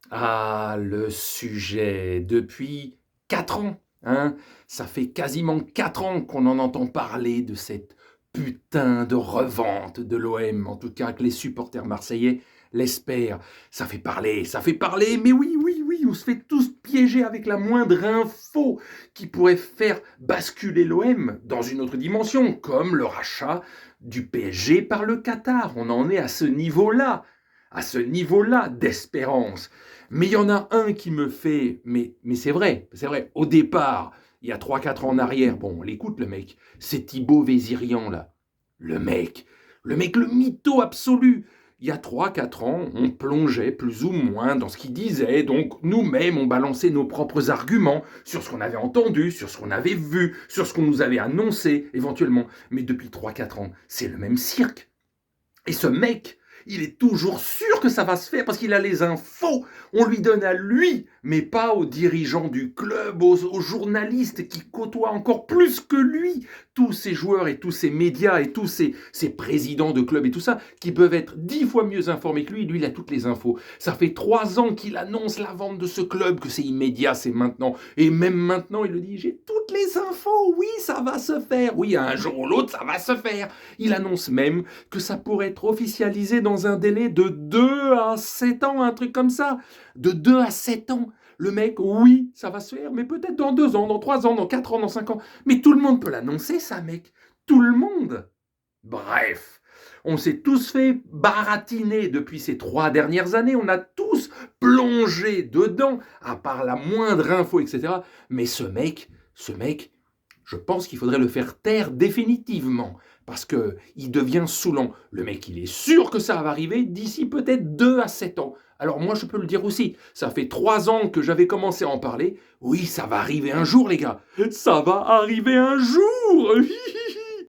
Ah, le sujet, depuis 4 ans, hein. Ça fait quasiment 4 ans qu'on en entend parler de cette putain de revente de l'OM, en tout cas que les supporters marseillais l'espèrent. Ça fait parler, mais oui, oui, oui, on se fait tous piéger avec la moindre info qui pourrait faire basculer l'OM dans une autre dimension, comme le rachat du PSG par le Qatar. On en est à ce niveau-là d'espérance. Mais il y en a un qui me fait, mais c'est vrai, au départ, il y a 3 4 ans en arrière, bon, on l'écoute le mec, c'est Thibaut Vézirian là. Le mec, le mytho absolu. Il y a 3 4 ans, on plongeait plus ou moins dans ce qu'il disait, donc nous-mêmes, on balançait nos propres arguments sur ce qu'on avait entendu, sur ce qu'on avait vu, sur ce qu'on nous avait annoncé éventuellement. Mais depuis 3 4 ans, c'est le même cirque. Et ce mec, il est toujours sûr que ça va se faire parce qu'il a les infos. On lui donne à lui, mais pas aux dirigeants du club, aux journalistes qui côtoient encore plus que lui tous ces joueurs et tous ces médias et tous ces présidents de clubs et tout ça, qui peuvent être 10 fois mieux informés que lui. Lui, il a toutes les infos. Ça fait 3 ans qu'il annonce la vente de ce club, que c'est immédiat, c'est maintenant. Et même maintenant, il le dit, j'ai toutes les infos, oui, ça va se faire. Oui, un jour ou l'autre, ça va se faire. Il annonce même que ça pourrait être officialisé dans un délai de 2 à 7 ans, un truc comme ça. De 2 à 7 ans. Le mec, oui, ça va se faire, mais peut-être dans 2 ans, dans 3 ans, dans 4 ans, dans 5 ans. Mais tout le monde peut l'annoncer, ça, mec. Tout le monde. Bref, on s'est tous fait baratiner depuis ces 3 dernières années. On a tous plongé dedans, à part la moindre info, etc. Mais ce mec, je pense qu'il faudrait le faire taire définitivement parce que il devient saoulant. Le mec, il est sûr que ça va arriver d'ici peut-être 2 à 7 ans. Alors moi, je peux le dire aussi. Ça fait 3 ans que j'avais commencé à en parler. Oui, ça va arriver un jour, les gars. Ça va arriver un jour.